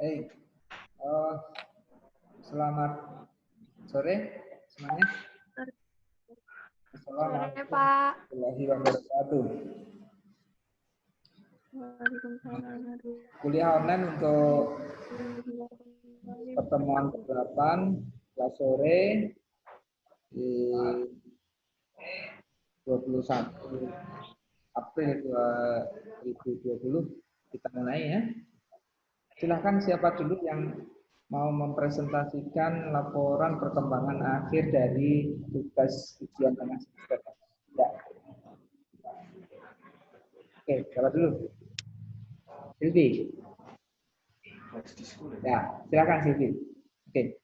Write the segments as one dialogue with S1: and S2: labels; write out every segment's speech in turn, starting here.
S1: Hey, oh, selamat sore semuanya.
S2: Sore,
S1: Assalamualaikum
S2: Pak.
S1: warahmatullahi wabarakatuh. Kuliah online untuk pertemuan ke-8 kelas sore di 21 April 2020 kita mulai ya. Silahkan siapa dulu yang mau mempresentasikan laporan perkembangan akhir dari tugas ujian tengah semester. Ya. Oke, siapa dulu? Silvi. Ya, silakan Silvi. Oke.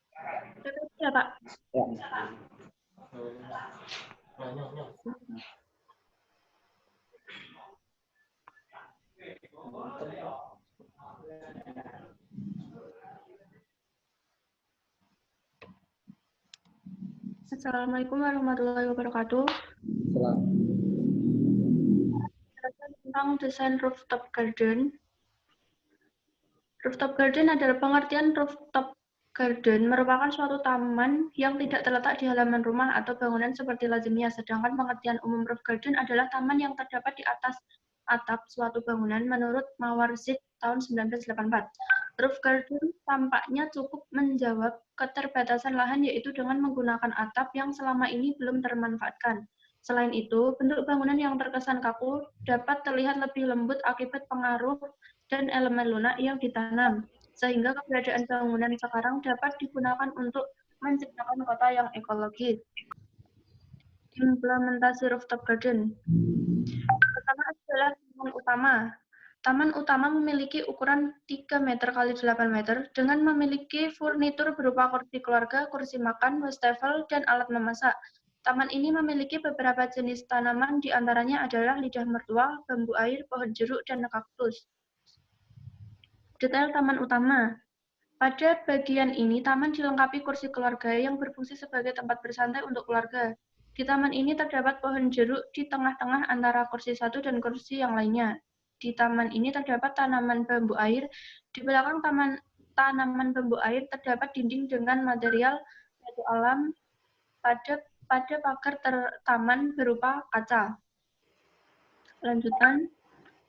S2: Ya, Pak.
S1: Ya.
S2: Assalamualaikum warahmatullahi wabarakatuh.
S1: Selamat.
S2: Tentang desain rooftop garden. Rooftop garden adalah pengertian rooftop garden merupakan suatu taman yang tidak terletak di halaman rumah atau bangunan seperti lazimnya. Sedangkan pengertian umum roof garden adalah taman yang terdapat di atas atap suatu bangunan menurut Mawarzik tahun 1984. Roof garden tampaknya cukup menjawab keterbatasan lahan yaitu dengan menggunakan atap yang selama ini belum termanfaatkan. Selain itu, bentuk bangunan yang terkesan kaku dapat terlihat lebih lembut akibat pengaruh dan elemen lunak yang ditanam, sehingga keberadaan bangunan sekarang dapat digunakan untuk menciptakan kota yang ekologis. Implementasi rooftop garden. Pertama adalah taman utama. Taman utama memiliki ukuran 3 meter x 8 meter dengan memiliki furnitur berupa kursi keluarga, kursi makan, wastafel, dan alat memasak. Taman ini memiliki beberapa jenis tanaman, di antaranya adalah lidah mertua, bambu air, pohon jeruk, dan kaktus. Detail taman utama. Pada bagian ini, taman dilengkapi kursi keluarga yang berfungsi sebagai tempat bersantai untuk keluarga. Di taman ini terdapat pohon jeruk di tengah-tengah antara kursi satu dan kursi yang lainnya. Di taman ini terdapat tanaman bambu air. Di belakang tanaman bambu air terdapat dinding dengan material batu alam pada pagar taman berupa kaca. Lanjutan,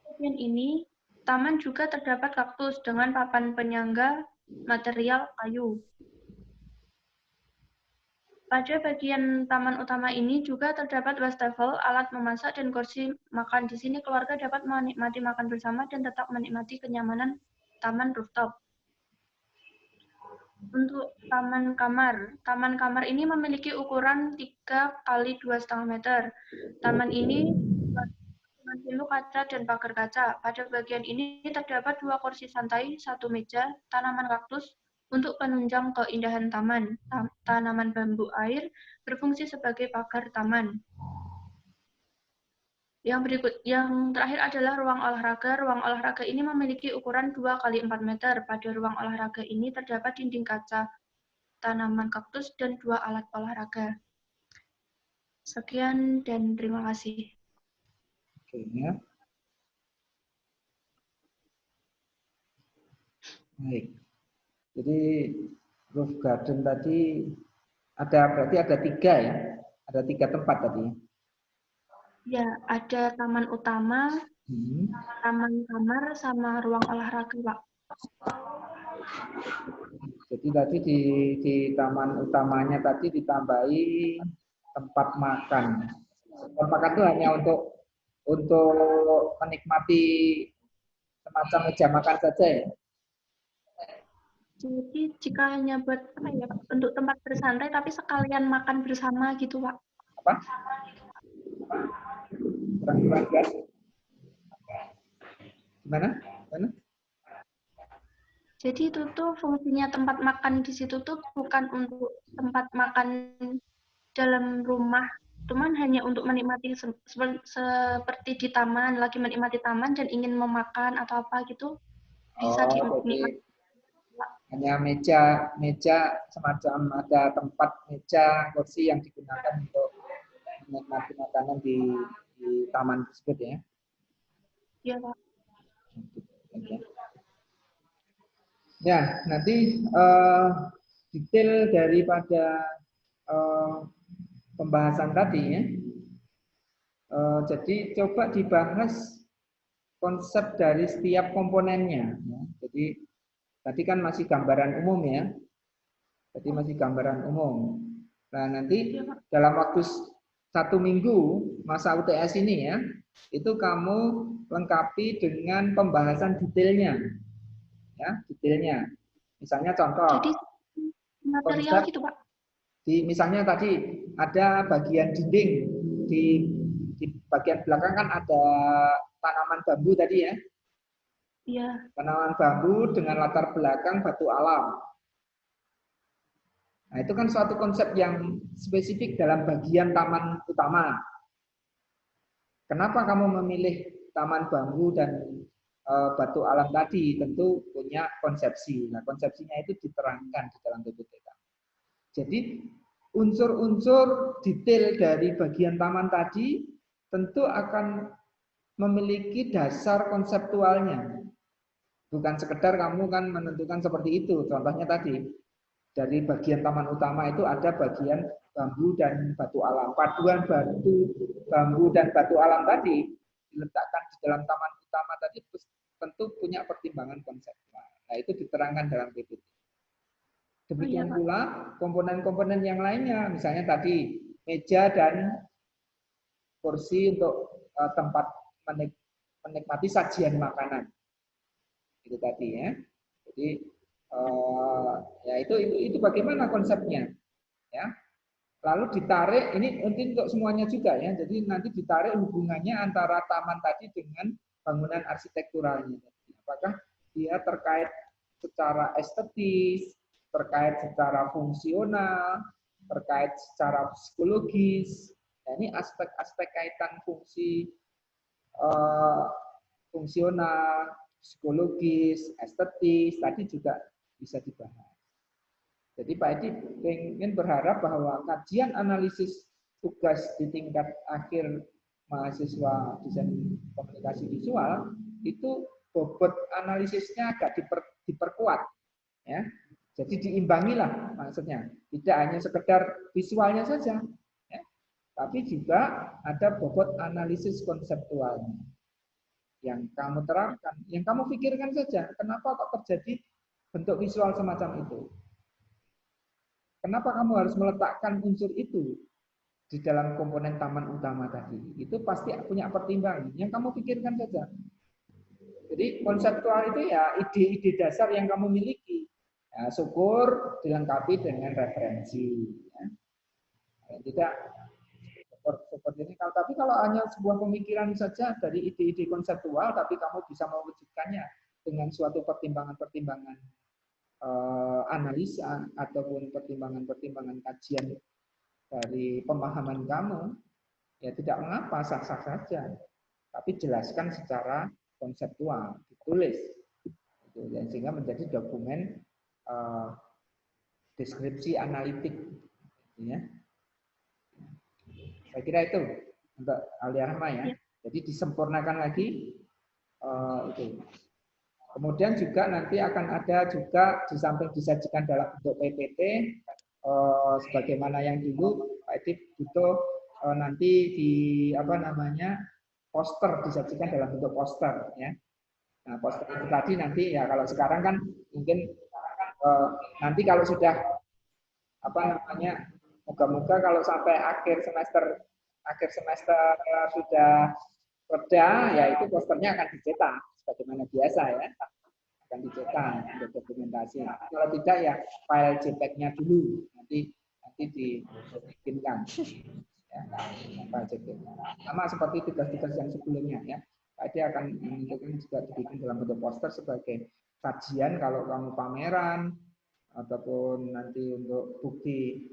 S2: bagian ini, taman juga terdapat kaktus dengan papan penyangga material kayu. Pada bagian taman utama ini juga terdapat wastafel, alat memasak, dan kursi makan. Di sini keluarga dapat menikmati makan bersama dan tetap menikmati kenyamanan taman rooftop. Untuk taman kamar ini memiliki ukuran 3 x 2,5 meter. Taman ini dengan pintu kaca dan pagar kaca. Pada bagian ini terdapat 2 kursi santai, 1 meja, tanaman kaktus untuk penunjang keindahan taman. Tanaman bambu air berfungsi sebagai pagar taman. Yang terakhir adalah ruang olahraga. Ruang olahraga ini memiliki ukuran 2 x 4 meter. Pada ruang olahraga ini terdapat dinding kaca, tanaman kaktus, dan 2 alat olahraga. Sekian dan terima kasih.
S1: Oke, ya. Baik. Jadi roof garden tadi berarti ada 3 ya? Ada 3 tempat tadi.
S2: Ya, ada taman utama, taman kamar, sama ruang olahraga, Pak.
S1: Jadi tadi di taman utamanya tadi ditambahi tempat makan. Tempat makan itu hanya untuk menikmati semacam meja makan saja ya.
S2: Jadi jika hanya buat untuk tempat bersantai tapi sekalian makan bersama gitu, Pak.
S1: Apa? Kurang jelas. Gimana?
S2: Jadi itu tuh fungsinya tempat makan di situ tuh bukan untuk tempat makan dalam rumah, cuman hanya untuk menikmati seperti di taman, lagi menikmati taman dan ingin memakan atau apa gitu, bisa dinikmati.
S1: Hanya meja semacam ada tempat meja kursi yang digunakan untuk menikmati makanan di taman tersebut ya.
S2: Iya, Pak.
S1: Oke. Ya, nanti detail daripada pembahasan tadi ya. Jadi coba dibahas konsep dari setiap komponennya. Ya. Jadi tadi kan masih gambaran umum ya. Jadi masih gambaran umum. Nah nanti dalam waktu 1 minggu masa UTS ini ya, itu kamu lengkapi dengan pembahasan detailnya, ya detailnya. Misalnya contoh
S2: Jadi material
S1: konsep
S2: gitu, Pak.
S1: misalnya tadi ada bagian dinding di bagian belakang kan ada tanaman bambu tadi ya.
S2: Iya.
S1: Tanaman bambu dengan latar belakang batu alam. Nah, itu kan suatu konsep yang spesifik dalam bagian taman utama. Kenapa kamu memilih taman bambu dan batu alam tadi? Tentu punya konsepsi. Nah, konsepsinya itu diterangkan di dalam PPT. Jadi, unsur-unsur detail dari bagian taman tadi tentu akan memiliki dasar konseptualnya. Bukan sekedar kamu kan menentukan seperti itu. Contohnya tadi, dari bagian taman utama itu ada bagian bambu dan batu alam. Paduan bambu dan batu alam tadi diletakkan di dalam taman utama tadi tentu punya pertimbangan konseptual. Nah, itu diterangkan dalam PPT. Demikian pula komponen-komponen yang lainnya, misalnya tadi meja dan kursi untuk tempat menikmati sajian makanan. Itu tadi ya. Jadi ya itu bagaimana konsepnya ya. Lalu ditarik ini untuk semuanya juga ya. Jadi nanti ditarik hubungannya antara taman tadi dengan bangunan arsitekturalnya. Apakah dia terkait secara estetis, terkait secara fungsional, terkait secara psikologis. Nah, ini aspek-aspek kaitan fungsi fungsional, psikologis, estetis tadi juga bisa dibahas. Jadi Pak Edi ingin berharap bahwa kajian analisis tugas di tingkat akhir mahasiswa desain komunikasi visual itu bobot analisisnya agak diperkuat, ya. Jadi diimbangilah maksudnya, tidak hanya sekedar visualnya saja, ya, tapi juga ada bobot analisis konseptualnya yang kamu terapkan, yang kamu pikirkan saja, kenapa kok terjadi bentuk visual semacam itu? Kenapa kamu harus meletakkan unsur itu di dalam komponen taman utama tadi? Itu pasti punya pertimbangan. Yang kamu pikirkan saja. Jadi konseptual itu ya ide-ide dasar yang kamu miliki. Ya, syukur dilengkapi dengan referensi. Ya. Tidak seperti ini. Tapi kalau hanya sebuah pemikiran saja dari ide-ide konseptual, tapi kamu bisa mewujudkannya dengan suatu pertimbangan-pertimbangan analisa ataupun pertimbangan-pertimbangan kajian dari pemahaman kamu, ya tidak mengapa, sah-sah saja. Tapi jelaskan secara konseptual, ditulis. Sehingga menjadi dokumen deskripsi analitik. Ya. Saya kira itu untuk Aliarma ya. Jadi disempurnakan lagi itu. Kemudian juga nanti akan ada juga di samping disajikan dalam bentuk PPT, sebagaimana yang dulu Pak Edi butuh nanti di poster disajikan dalam bentuk poster ya. Nah poster itu tadi nanti ya kalau sekarang kan mungkin nanti kalau sudah moga-moga kalau sampai akhir semester sudah reda ya itu posternya akan dicetak sebagaimana biasa ya. Akan dicetak untuk dokumentasi. Kalau tidak ya file JPEG-nya dulu nanti dibikinkan. Ya, file JPEG. Sama seperti tugas-tugas yang sebelumnya ya. Tadi akan menentukan juga dibikin dalam bentuk poster sebagai kajian kalau kamu pameran ataupun nanti untuk bukti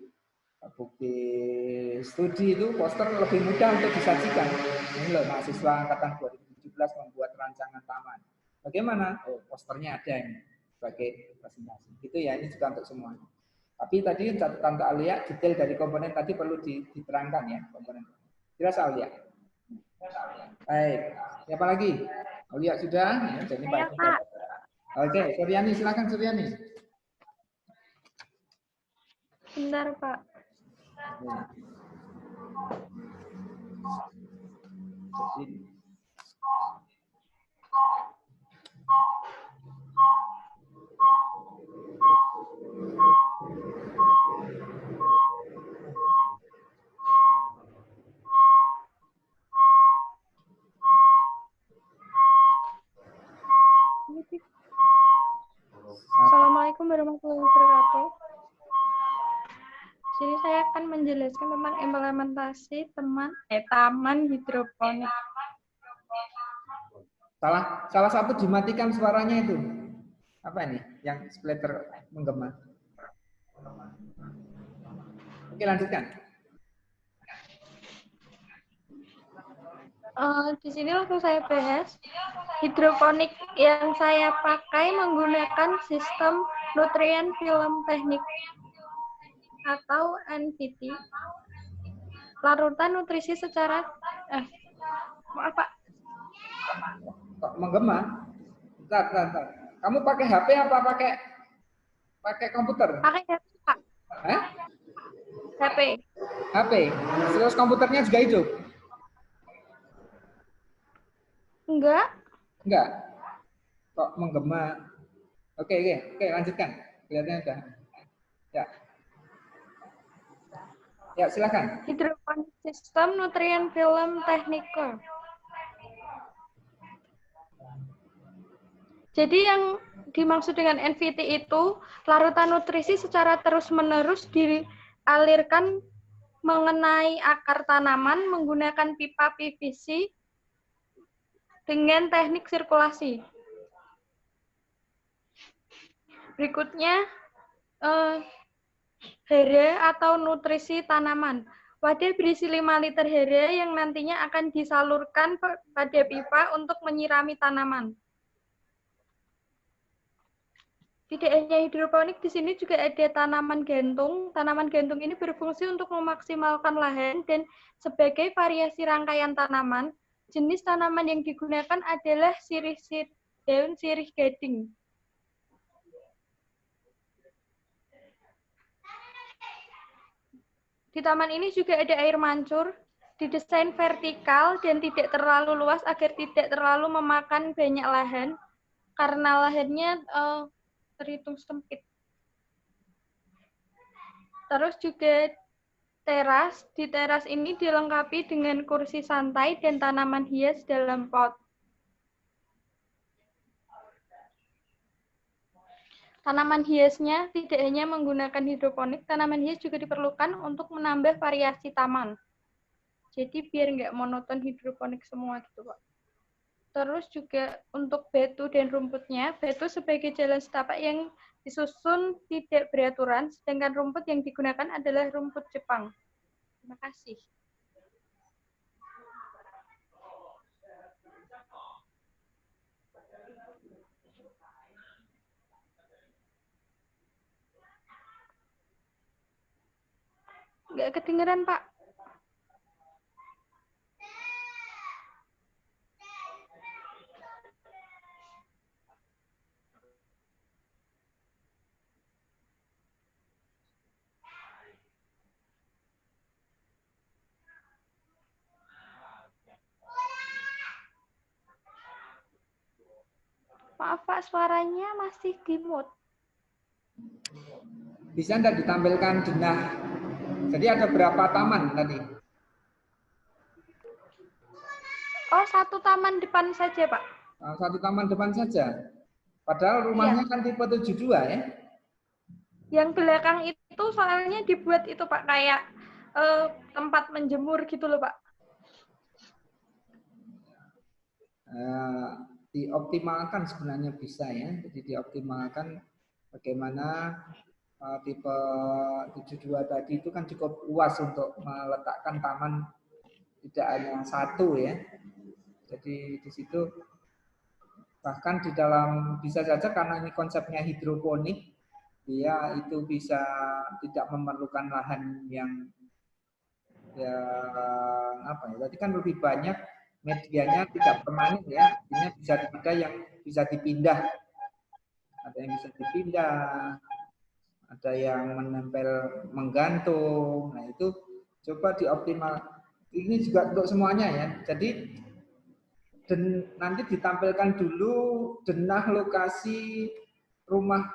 S1: studi itu poster lebih mudah untuk disajikan. Ini loh mahasiswa angkatan 2017 membuat rancangan taman. Bagaimana? Oh, posternya ada ini sebagai presentasi. Gitu ya, ini juga untuk semua. Tapi tadi catatan untuk Alia, detail dari komponen tadi perlu diterangkan ya komponen. Jelas Alia? Baik. Siapa lagi? Alia sudah? Ya, jadi
S2: Saya, Pak.
S1: Oke, Suryani, silakan Suryani.
S2: Bentar, Pak.
S1: Jadi,
S2: Assalamualaikum warahmatullahi wabarakatuh. Sini saya akan menjelaskan tentang implementasi taman hidroponik.
S1: salah satu dimatikan suaranya itu. Apa ini? Yang splatter menggema. Oke, lanjutkan.
S2: Di sini waktu saya bahas, hidroponik yang saya pakai menggunakan sistem nutrien film teknik atau NPT, larutan nutrisi secara maaf Pak.
S1: Kok menggema? Bentar. Kamu pakai HP apa pakai komputer?
S2: Pakai HP Pak. HP.
S1: HP. Terus komputernya juga hidup?
S2: Enggak.
S1: Kok menggema? Oke, lanjutkan. Kelihatannya udah. Ya, silakan.
S2: Hidroponik sistem nutrien film tekniker. Jadi yang dimaksud dengan NVT itu larutan nutrisi secara terus-menerus dialirkan mengenai akar tanaman menggunakan pipa PVC dengan teknik sirkulasi. Berikutnya, here atau nutrisi tanaman. Wadah berisi 5 liter here yang nantinya akan disalurkan pada pipa untuk menyirami tanaman. Tidak hanya hidroponik, di sini juga ada tanaman gantung. Tanaman gantung ini berfungsi untuk memaksimalkan lahan dan sebagai variasi rangkaian tanaman. Jenis tanaman yang digunakan adalah daun sirih gading. Di taman ini juga ada air mancur, didesain vertikal dan tidak terlalu luas agar tidak terlalu memakan banyak lahan, karena lahannya terhitung sempit. Terus juga teras, di teras ini dilengkapi dengan kursi santai dan tanaman hias dalam pot. Tanaman hiasnya tidak hanya menggunakan hidroponik, tanaman hias juga diperlukan untuk menambah variasi taman. Jadi biar nggak monoton hidroponik semua gitu, Pak. Terus juga untuk batu dan rumputnya, batu sebagai jalan setapak yang disusun tidak beraturan, sedangkan rumput yang digunakan adalah rumput Jepang. Terima kasih. Nggak kedengeran, Pak. Maaf Pak, suaranya masih di mute.
S1: Bisa Anda ditampilkan denah? Jadi ada berapa taman tadi?
S2: Oh, satu taman depan saja, Pak.
S1: Satu taman depan saja. Padahal rumahnya kan tipe 72 ya?
S2: Yang belakang itu soalnya dibuat itu Pak, kayak tempat menjemur gitu loh Pak.
S1: Dioptimalkan sebenarnya bisa ya. Jadi dioptimalkan bagaimana tipe 72 tadi itu kan cukup luas untuk meletakkan taman tidak hanya satu ya. Jadi di situ bahkan di dalam bisa saja karena ini konsepnya hidroponik, dia itu bisa tidak memerlukan lahan yang apa ya? Berarti kan lebih banyak medianya tidak permanen ya, artinya bisa ada yang bisa dipindah ada yang bisa dipindah, ada yang menempel menggantung. Nah itu coba dioptimal. Ini juga untuk semuanya ya. Jadi nanti ditampilkan dulu denah lokasi rumah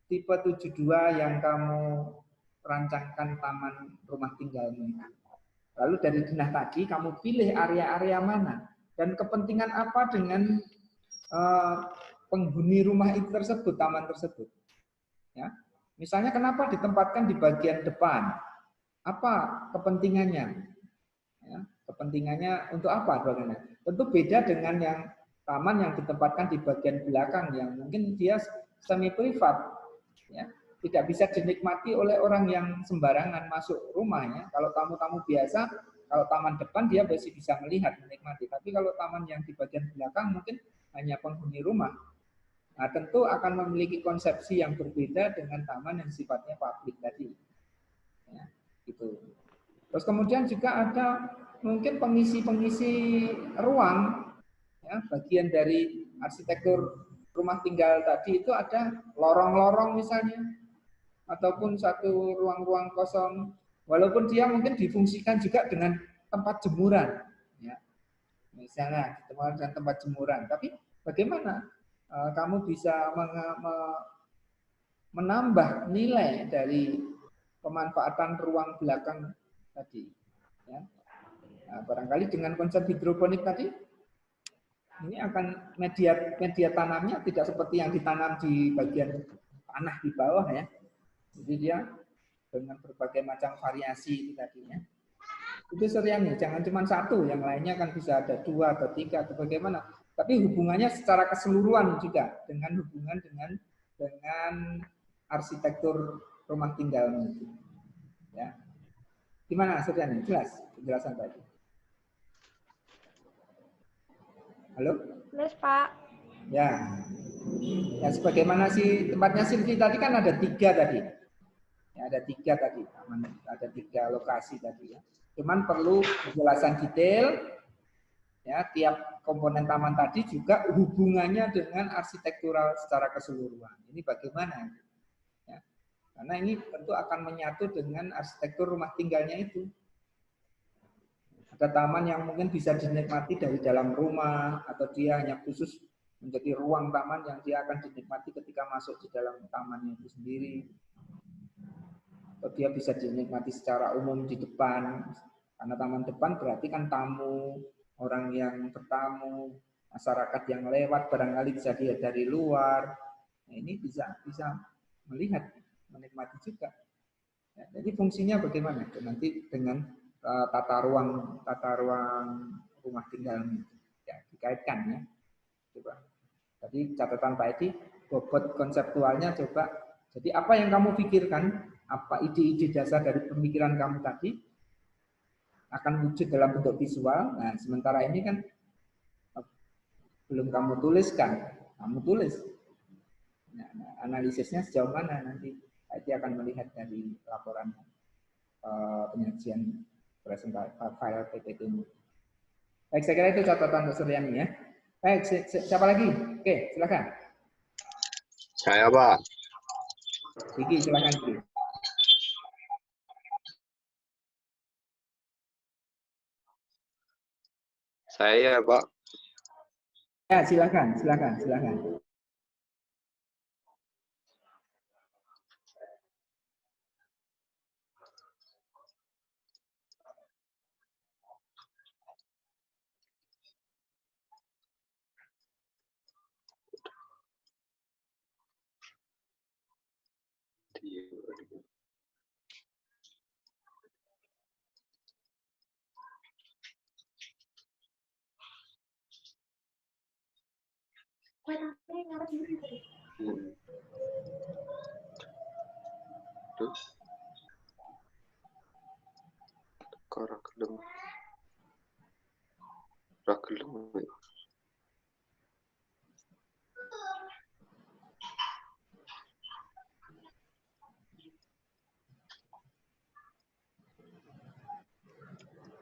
S1: tipe 72 yang kamu rancangkan taman rumah tinggalmu. Lalu dari denah tadi kamu pilih area-area mana dan kepentingan apa dengan penghuni rumah itu tersebut, taman tersebut. Ya. Misalnya kenapa ditempatkan di bagian depan? Apa kepentingannya? Ya, kepentingannya untuk apa? Tentu beda dengan yang taman yang ditempatkan di bagian belakang yang mungkin dia semi privat, ya, tidak bisa dinikmati oleh orang yang sembarangan masuk rumahnya. Kalau tamu-tamu biasa, kalau taman depan dia masih bisa melihat, menikmati. Tapi kalau taman yang di bagian belakang mungkin hanya penghuni rumah. Nah, tentu akan memiliki konsepsi yang berbeda dengan taman yang sifatnya publik tadi. Ya, gitu. Terus kemudian juga ada mungkin pengisi-pengisi ruang, ya, bagian dari arsitektur rumah tinggal tadi itu ada lorong-lorong misalnya, ataupun satu ruang-ruang kosong, walaupun dia mungkin difungsikan juga dengan tempat jemuran, ya. Misalnya dengan tempat jemuran, tapi bagaimana kamu bisa menambah nilai dari pemanfaatan ruang belakang tadi, ya. Nah, barangkali dengan konsep hidroponik tadi ini akan media tanamnya tidak seperti yang ditanam di bagian tanah di bawah, ya. Jadi dia dengan berbagai macam variasi itu tadinya. Itu Suryani, jangan cuma satu, yang lainnya kan bisa ada 2 atau 3 atau bagaimana. Tapi hubungannya secara keseluruhan juga dengan hubungan dengan arsitektur rumah tinggalmu. Ya. Gimana Suryani? Jelas penjelasan tadi? Halo?
S3: Jelas, Pak.
S1: Ya. Ya, sebagaimana si tempatnya Silvi tadi kan ada 3 tadi. Ya, ada 3 tadi, ada 3 lokasi tadi, ya. Cuman perlu penjelasan detail, ya, tiap komponen taman tadi juga hubungannya dengan arsitektural secara keseluruhan. Ini bagaimana? Ya. Karena ini tentu akan menyatu dengan arsitektur rumah tinggalnya itu. Ada taman yang mungkin bisa dinikmati dari dalam rumah, atau dia hanya khusus menjadi ruang taman yang dia akan dinikmati ketika masuk di dalam tamannya itu sendiri. Atau dia bisa dinikmati secara umum di depan, karena taman depan berarti kan tamu, orang yang bertamu, masyarakat yang lewat barangkali bisa dilihat dari luar. Nah, ini bisa melihat, menikmati juga. Ya, jadi fungsinya bagaimana? Nanti dengan tata ruang rumah tinggal, ya, dikaitkan, ya. Coba. Jadi catatan Pak Edi, bobot konseptualnya coba. Jadi apa yang kamu pikirkan? Apa ide-ide dasar dari pemikiran kamu tadi akan wujud dalam bentuk visual. Nah, sementara ini kan belum kamu tuliskan, kamu tulis. Nah, analisisnya sejauh mana nanti akan melihat dari laporan penyajian presentasi file PPT ini. Baik, saya kira itu catatan untuk Suryani, ya. Baik, siapa lagi? Oke, silakan.
S4: Saya, Pak.
S1: Diki, silakan Diki.
S4: Saya, Pak.
S1: Ya, silakan.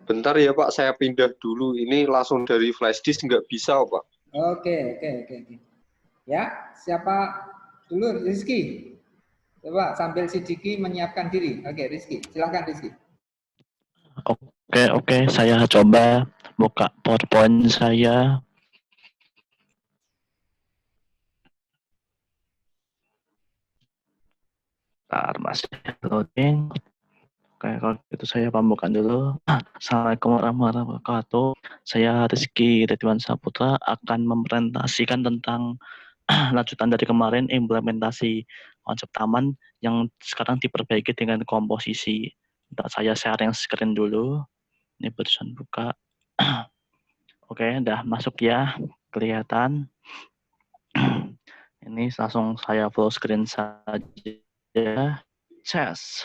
S4: Bentar ya Pak, saya pindah dulu. Ini langsung dari flash disk nggak bisa Pak.
S1: Oke. Ya, siapa dulu Rizky. Coba sambil si Diki menyiapkan diri. Oke, Rizky. Silahkan Rizky.
S3: Oke, saya coba buka PowerPoint saya. Bentar, masih loading. Oke, kalau gitu saya pembukaan dulu. Assalamualaikum warahmatullahi wabarakatuh. Saya Rizky Ridwan Saputra akan mempresentasikan tentang lanjutan dari kemarin implementasi konsep taman yang sekarang diperbaiki dengan komposisi. Bentar, saya sharing screen dulu. Ini barusan buka. Oke, udah masuk ya. Kelihatan. Ini langsung saya full screen saja. Ses.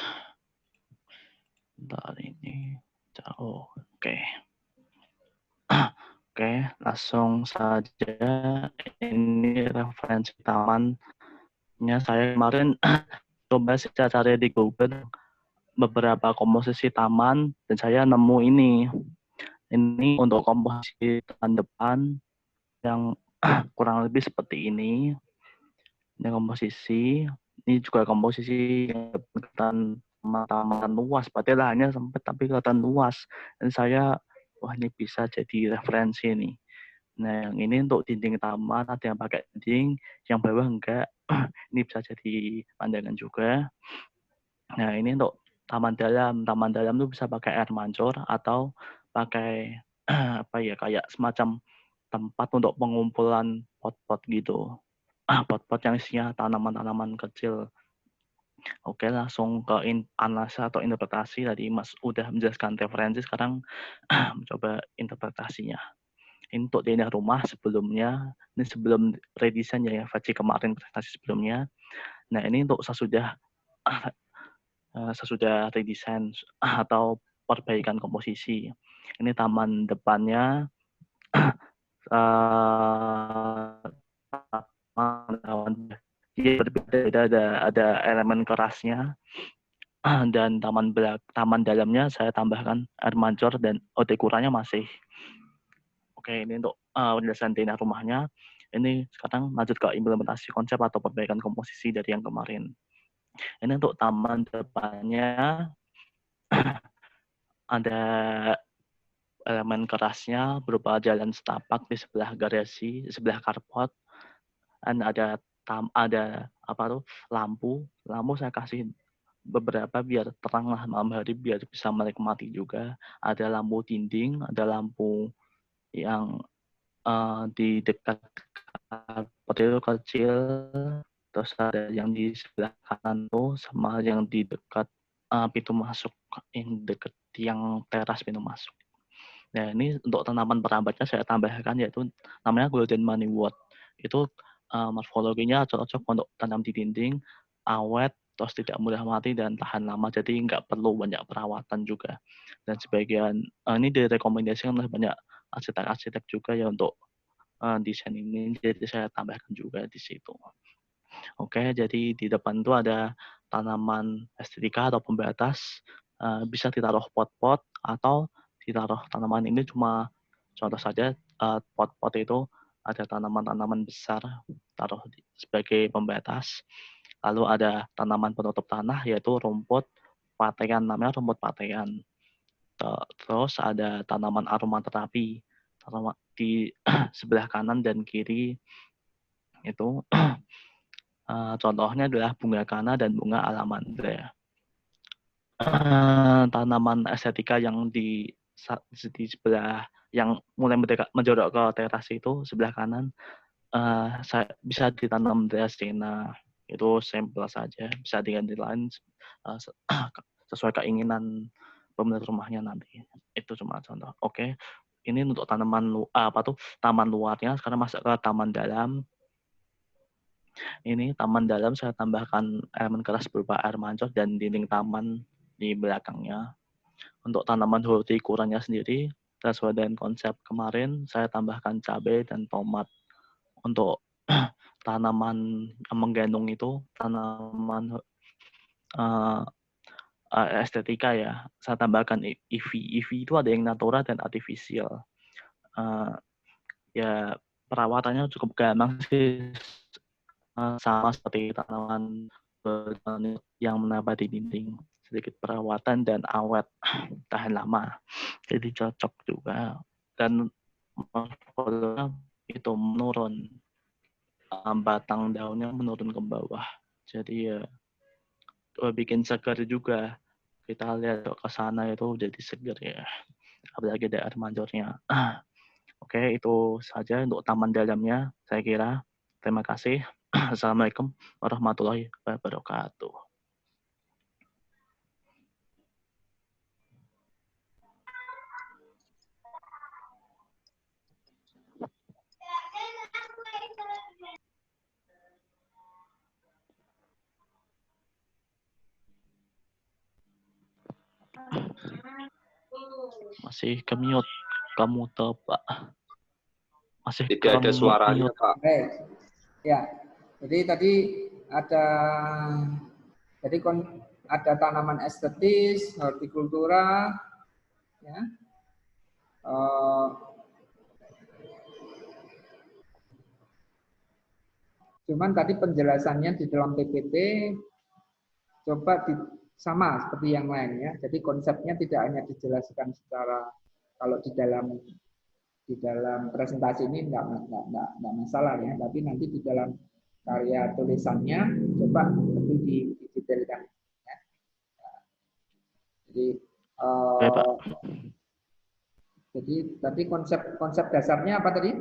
S3: Bentar ini jauh. Oke. Oke, langsung saja. Ini referensi tamannya saya kemarin coba saya cari di Google beberapa komposisi taman dan saya nemu ini. Ini untuk komposisi taman depan yang kurang lebih seperti ini. Ini komposisi. Ini juga komposisi yang kelihatan taman luas. Berarti lahannya sempit tapi kelihatan luas. Dan saya, wah ini bisa jadi referensi nih. Nah, yang ini untuk dinding taman, ada yang pakai dinding, yang bawah enggak. Ini bisa jadi pandangan juga. Nah, ini untuk taman dalam. Taman dalam itu bisa pakai air mancur atau pakai apa ya, kayak semacam tempat untuk pengumpulan pot-pot gitu. Pot-pot yang isinya tanaman-tanaman kecil. Oke, langsung ke analisa atau interpretasi. Tadi Mas udah menjelaskan referensi, sekarang mencoba interpretasinya. Ini untuk daerah rumah sebelumnya, ini sebelum redesign ya, versi kemarin presentasi sebelumnya. Nah, ini untuk sesudah redesign atau perbaikan komposisi. Ini taman depannya, berbeda, ada elemen kerasnya, dan taman dalamnya saya tambahkan air mancur dan kuranya masih. Oke, ini untuk penjelasan daerah rumahnya. Ini sekarang lanjut ke implementasi konsep atau perbaikan komposisi dari yang kemarin. Ini untuk taman depannya ada elemen kerasnya berupa jalan setapak di sebelah garasi, di sebelah carport, dan ada lampu. Lampu saya kasih beberapa biar terang lah malam hari biar bisa menikmati juga. Ada lampu dinding, ada lampu yang di dekat carport itu kecil, terus ada yang di sebelah kanan tuh sama yang di dekat pintu masuk, yang dekat yang teras pintu masuk. Nah, ini untuk tanaman perambatnya saya tambahkan yaitu namanya Golden Moneywort. Itu morfologinya cocok untuk tanam di dinding, awet, terus tidak mudah mati dan tahan lama. Jadi nggak perlu banyak perawatan juga. Dan sebagian ini direkomendasikan oleh banyak arsitek-arsitek juga ya untuk desain ini. Jadi saya tambahkan juga di situ. Oke, jadi di depan itu ada tanaman estetika atau pembatas. Bisa ditaruh pot-pot atau ditaruh tanaman ini cuma contoh saja pot-pot itu ada tanaman-tanaman besar taruh sebagai pembatas. Lalu ada tanaman penutup tanah yaitu rumput patean, namanya rumput patean. Terus ada tanaman aromaterapi di sebelah kanan dan kiri itu contohnya adalah bunga kana dan bunga alamandra. Tanaman estetika yang di sebelah yang mulai menjorok ke teras itu sebelah kanan bisa ditanam Dracaena. Itu sampel saja, bisa diganti lain sesuai keinginan pemilik rumahnya nanti. Itu cuma contoh. Oke. Ini untuk tanaman taman luarnya. Sekarang masuk ke taman dalam. Ini taman dalam saya tambahkan elemen keras berupa air mancur dan dinding taman di belakangnya. Untuk tanaman hortikulturanya sendiri, sesuai dengan konsep kemarin, saya tambahkan cabai dan tomat. Untuk tanaman menggantung itu, tanaman estetika ya, saya tambahkan ivy. Ivy itu ada yang natural dan artifisial. Ya perawatannya cukup gampang sih sama seperti tanaman yang menambah di dinding, sedikit perawatan dan awet, tahan lama, jadi cocok juga. Dan morfolnya itu menurun, batang daunnya menurun ke bawah, jadi ya bikin segar juga. Kita lihat ke sana itu jadi segar ya, apalagi ada air mancurnya. Oke, itu saja untuk taman dalamnya, saya kira. Terima kasih. Assalamualaikum warahmatullahi wabarakatuh. Masih ke-mute kamu tuh, Pak. Masih
S4: Tidak ada suaranya,
S3: mute.
S4: Pak.
S1: Baik. Ya. Jadi tadi ada ada tanaman estetis, hortikultura, ya. Cuman tadi penjelasannya di dalam PPT coba sama seperti yang lain ya. Jadi konsepnya tidak hanya dijelaskan secara kalau di dalam presentasi ini enggak masalah ya, tapi nanti di dalam karya tulisannya coba lebih didetailkan. Ya. Jadi tadi konsep dasarnya apa tadi?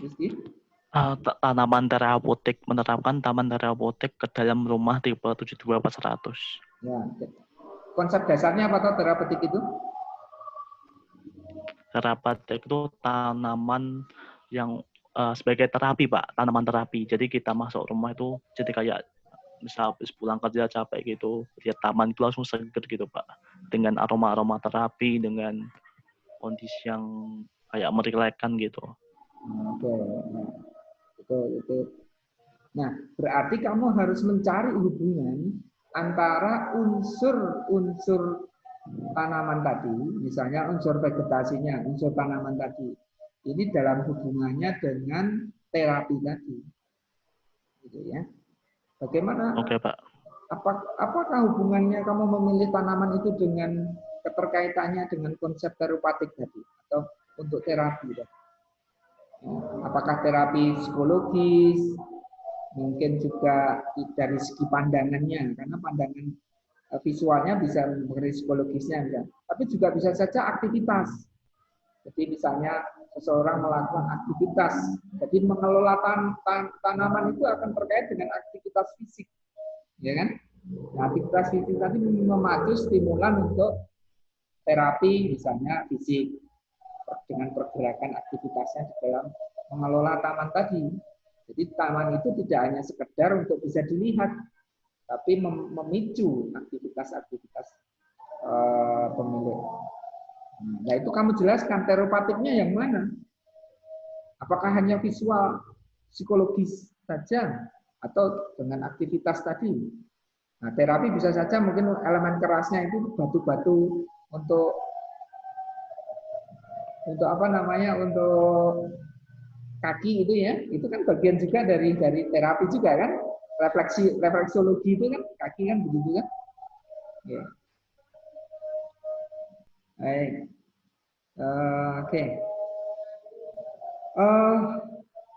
S1: Rizky?
S3: Tanaman terapeutik, menerapkan taman terapeutik ke dalam rumah tipe 72/100.
S1: Ya. Konsep dasarnya apa tuh terapeutik itu?
S3: Terapeutik itu tanaman yang sebagai terapi, Pak, tanaman terapi. Jadi kita masuk rumah itu jadi kayak misal habis pulang kerja capek gitu, lihat taman itu langsung seger gitu, Pak. Dengan aroma-aroma terapi, dengan kondisi yang kayak merelaxkan gitu.
S1: Oke. Itu. Nah, berarti kamu harus mencari hubungan antara unsur-unsur tanaman tadi, misalnya unsur vegetasinya, unsur tanaman tadi, ini dalam hubungannya dengan terapi tadi, gitu ya. Bagaimana?
S3: Oke, Pak.
S1: Apakah hubungannya kamu memilih tanaman itu dengan keterkaitannya dengan konsep terapeutik tadi atau untuk terapi tadi? Apakah terapi psikologis, mungkin juga dari segi pandangannya, karena pandangan visualnya bisa mengenai psikologisnya, ya. Tapi juga bisa saja aktivitas. Jadi misalnya seseorang melakukan aktivitas, jadi mengelola tanaman itu akan terkait dengan aktivitas fisik, ya kan? Nah, aktivitas fisik tadi memacu stimulan untuk terapi, misalnya fisik, dengan pergerakan aktivitasnya di dalam mengelola taman tadi. Jadi taman itu tidak hanya sekedar untuk bisa dilihat, tapi memicu aktivitas-aktivitas pemilik. Nah itu kamu jelaskan terapeutiknya yang mana? Apakah hanya visual, psikologis saja, atau dengan aktivitas tadi? Nah terapi bisa saja mungkin elemen kerasnya itu batu-batu untuk apa namanya, untuk kaki itu ya, itu kan bagian juga dari terapi juga kan, refleksologi itu kan kaki kan begitu kan, ya. Baik, oke.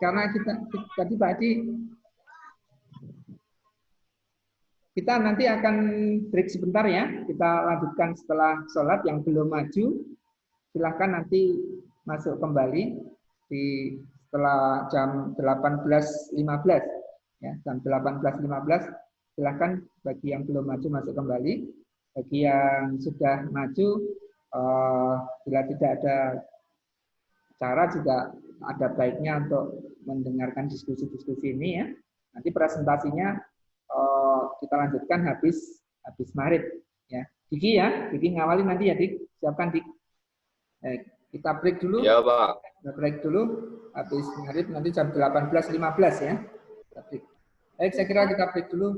S1: Karena tadi Pak Adi, kita nanti akan break sebentar ya, kita lanjutkan setelah sholat. Yang belum maju silahkan nanti masuk kembali setelah jam 18.15 ya, jam 18.15 silahkan. Bagi yang belum maju masuk kembali, bagi yang sudah maju bila tidak ada cara juga ada baiknya untuk mendengarkan diskusi-diskusi ini ya. Nanti presentasinya kita lanjutkan habis maghrib ya. Diki ya, Diki ngawali nanti ya, Dik. Siapkan, Dik. Kita break dulu.
S4: Ya, Pak.
S1: Kita break dulu. Habis maghrib nanti jam 18.15 ya. Kita break. Baik, saya kira kita break dulu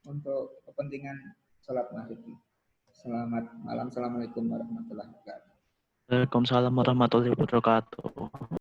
S1: untuk kepentingan sholat maghrib. Selamat malam. Assalamualaikum warahmatullahi wabarakatuh.
S3: Waalaikumsalam warahmatullahi wabarakatuh.